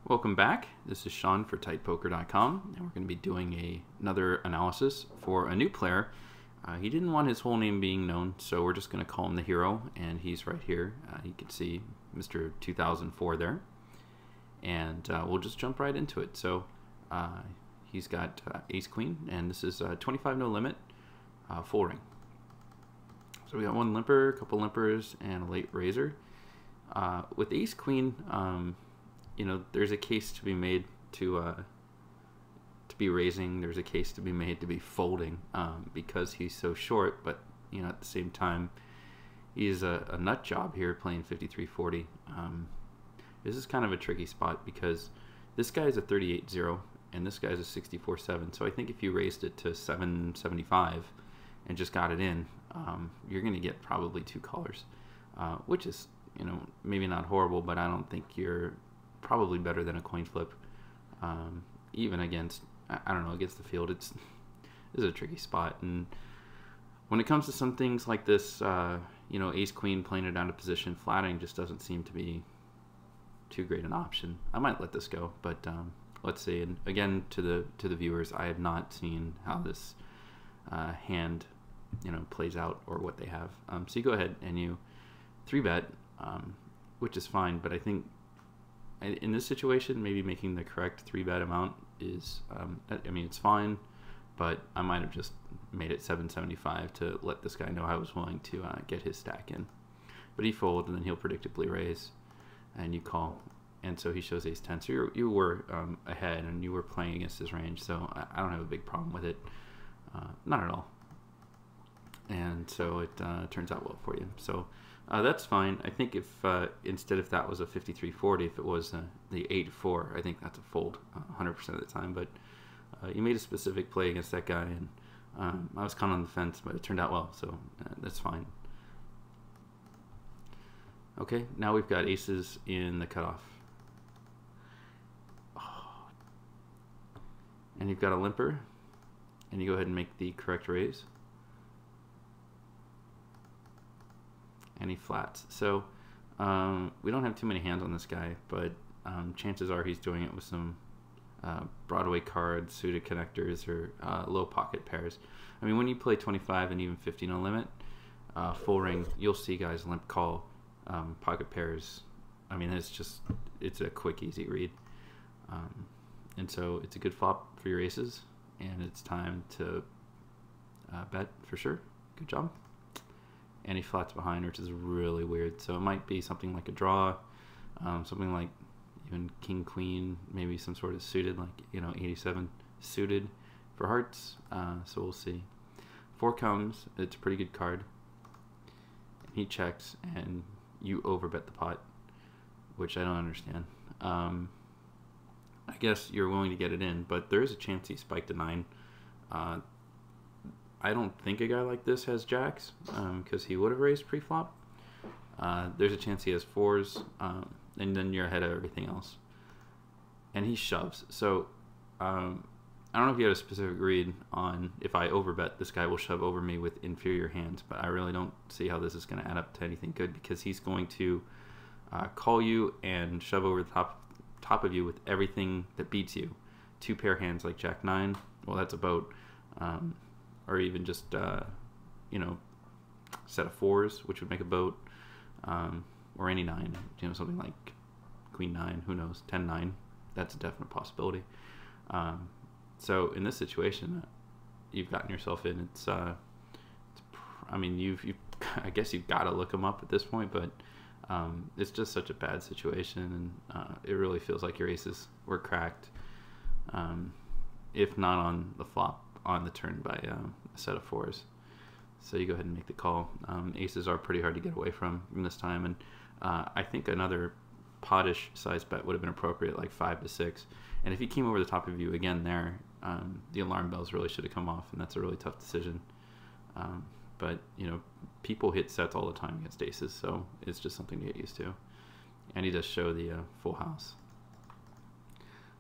Welcome back. This is Sean for TightPoker.com, and we're going to be doing another analysis for a new player. He didn't want his whole name being known, so we're just going to call him the hero, and he's right here. You can see Mr. 2004 there, and we'll just jump right into it. So he's got ace-queen, and this is 25 no limit, full ring. So we got one limper, a couple limpers, and a late raiser. With ace-queen, you know, there's a case to be made to be raising. There's a case to be made to be folding because he's so short. But you know, at the same time, he's a nut job here playing 53-40. This is kind of a tricky spot because this guy's a 38-0 and this guy's a 64-7. So I think if you raised it to 775 and just got it in, you're going to get probably two callers, which is, you know, maybe not horrible, but I don't think you're probably better than a coin flip, even against, I don't know, against the field. This is a tricky spot, and when it comes to some things like this, you know, ace queen playing it out of position, flatting just doesn't seem to be too great an option. I might let this go, but let's see. And again, to the viewers, I have not seen how this hand, you know, plays out or what they have. So you go ahead and you 3-bet, which is fine, but I think in this situation, maybe making the correct 3-bet amount is, I mean, it's fine, but I might have just made it 775 to let this guy know I was willing to get his stack in. But he folds, and then he'll predictably raise, and you call. And so he shows ace-10. So you were ahead, and you were playing against his range, so I don't have a big problem with it. Not at all. And so it turns out well for you. So that's fine. I think if instead if that was a 53-40, if it was the 8-4, I think that's a fold 100% of the time. But you made a specific play against that guy, and I was kind of on the fence, but it turned out well, so that's fine. Okay, now we've got aces in the cutoff. Oh. And you've got a limper, and you go ahead and make the correct raise. And he flats. So we don't have too many hands on this guy, but chances are he's doing it with some Broadway cards, suited connectors, or low pocket pairs. I mean, when you play 25 and even 50 no limit, full ring, you'll see guys limp call pocket pairs. I mean, it's a quick, easy read. And so it's a good flop for your aces, and it's time to bet for sure. Good job. And he flats behind, which is really weird. So it might be something like a draw, something like even king queen, maybe some sort of suited, like, you know, 87 suited for hearts. So we'll see. 4 comes. It's a pretty good card. And he checks, and you overbet the pot, which I don't understand. I guess you're willing to get it in, but there is a chance he spiked a 9. I don't think a guy like this has jacks because he would have raised pre-flop. There's a chance he has 4s, and then you're ahead of everything else. And he shoves. So I don't know if you had a specific read on if I overbet, this guy will shove over me with inferior hands, but I really don't see how this is going to add up to anything good because he's going to call you and shove over the top of you with everything that beats you. 2 pair hands like Jack 9, well, that's a boat. Or even just, you know, set of 4s, which would make a boat, or any 9, you know, something like Queen 9, who knows, 10-9, that's a definite possibility. So in this situation, you've gotten yourself in. I mean, I guess you've got to look them up at this point, but it's just such a bad situation, and it really feels like your aces were cracked, if not on the flop, on the turn by a set of 4s. So you go ahead and make the call. Aces are pretty hard to get away from this time, and I think another pottish size bet would have been appropriate, like 5 to 6. And if he came over the top of you again there, the alarm bells really should have come off, and that's a really tough decision. But you know, people hit sets all the time against aces, so it's just something to get used to. And he does show the full house.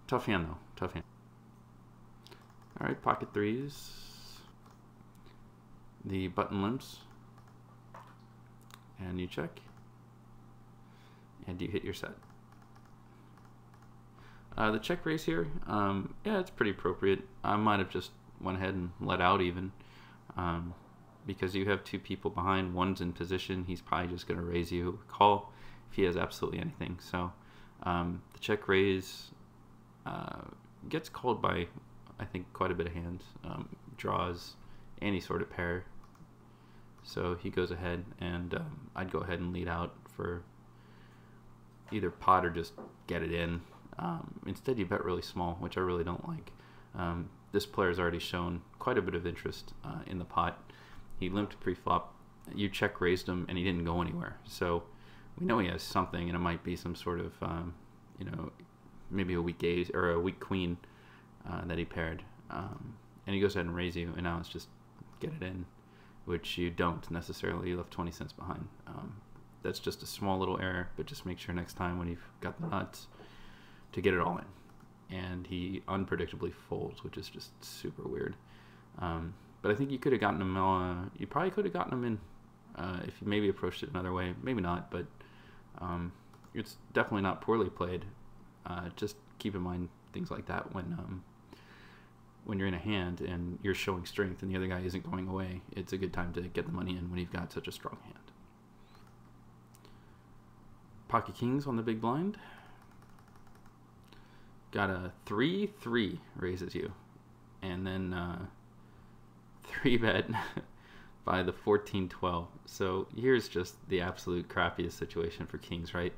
Tough hand though, tough hand. All right, pocket 3s. The button limps. And you check. And you hit your set. The check raise here, yeah, it's pretty appropriate. I might have just went ahead and let out even, because you have two people behind. One's in position. He's probably just going to raise you call if he has absolutely anything. So the check raise gets called by, I think, quite a bit of hands. Draws any sort of pair. So he goes ahead, and I'd go ahead and lead out for either pot or just get it in. Instead, you bet really small, which I really don't like. This player's already shown quite a bit of interest in the pot. He limped pre-flop. You check raised him, and he didn't go anywhere. So we know he has something, and it might be some sort of, you know, maybe a weak ace or a weak queen that he paired. And he goes ahead and raise you, and now it's just get it in, which you don't necessarily. You left 20 cents behind. That's just a small little error, but just make sure next time when you've got the nuts to get it all in. And he unpredictably folds, which is just super weird. But I think you could have gotten him, you probably could have gotten him in if you maybe approached it another way. Maybe not, but it's definitely not poorly played. Just keep in mind things like that when you're in a hand and you're showing strength and the other guy isn't going away. It's a good time to get the money in when you've got such a strong hand. Pocket kings on the big blind. Got a 3-3 raises you, and then 3-bet by the 14-12. So here's just the absolute crappiest situation for kings, right?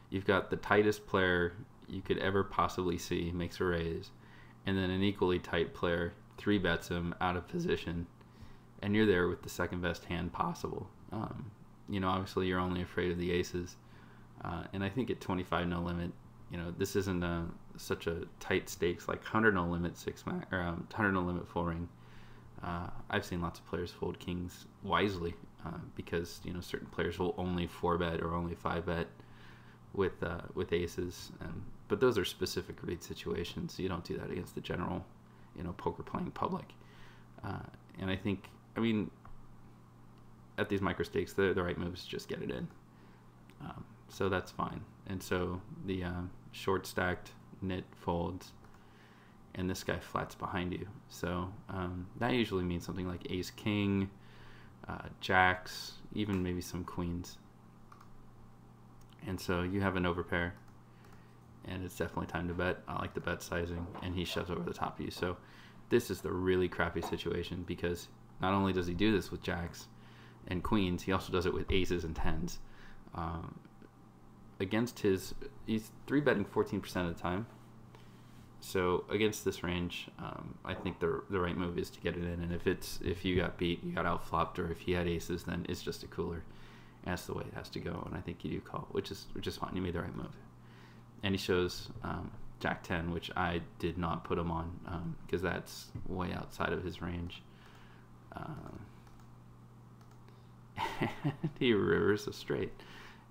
You've got the tightest player you could ever possibly see makes a raise, and then an equally tight player 3-bets him out of position, and you're there with the second best hand possible. You know, obviously you're only afraid of the aces, and I think at 25 no limit, you know, this isn't such a tight stakes, like 100 no limit 100 no limit full ring. I've seen lots of players fold kings wisely because, you know, certain players will only 4-bet or only 5-bet with aces, but those are specific read situations. You don't do that against the general, you know, poker playing public. And I think, I mean, at these micro stakes, the right move is just get it in. So that's fine. And so the short stacked nit folds, and this guy flats behind you. So that usually means something like ace king, jacks, even maybe some queens. And so you have an overpair, and it's definitely time to bet. I like the bet sizing, and he shoves over the top of you. So this is the really crappy situation, because not only does he do this with jacks and queens, he also does it with aces and tens. Against he's 3-betting 14% of the time. So against this range, I think the right move is to get it in. And if you got beat, you got outflopped, or if he had aces, then it's just a cooler. And that's the way it has to go. And I think you do call, which is fine. You made the right move. And he shows Jack 10, which I did not put him on because that's way outside of his range. And he rivers a straight.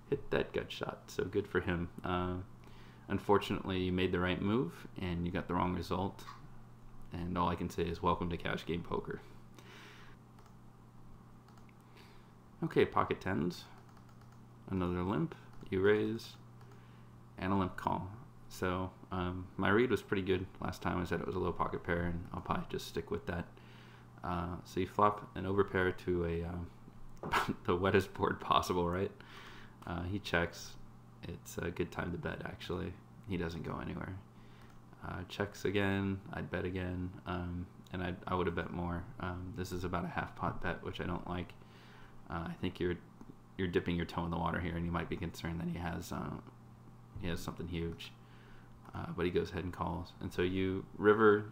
Hit that gut shot, so good for him. Unfortunately, you made the right move, and you got the wrong result. And all I can say is welcome to cash game poker. Okay, pocket tens. Another limp, you raise, and a limp call. So my read was pretty good last time. I said it was a low pocket pair, and I'll probably just stick with that. So you flop an overpair to the wettest board possible, right? He checks. It's a good time to bet, actually. He doesn't go anywhere. Checks again. I'd bet again, and I would have bet more. This is about a half pot bet, which I don't like. I think you're dipping your toe in the water here, and you might be concerned that he has something huge. But he goes ahead and calls, and so you river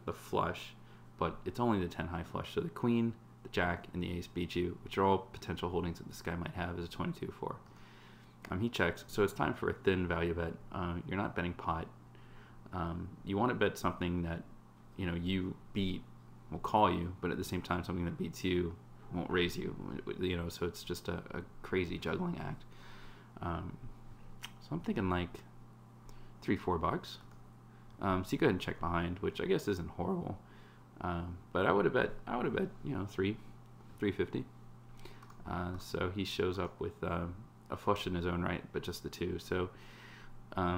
the flush, but it's only the 10 high flush. So the queen, the jack, and the ace beat you, which are all potential holdings that this guy might have as a 22-4. He checks, so it's time for a thin value bet. You're not betting pot. You want to bet something that, you know, you beat will call you, but at the same time, something that beats you won't raise you. You know, so it's just a crazy juggling act. So I'm thinking like $3-4. So you go ahead and check behind, which I guess isn't horrible. But I would have bet, you know, $350. So he shows up with a flush in his own right, but just the two. So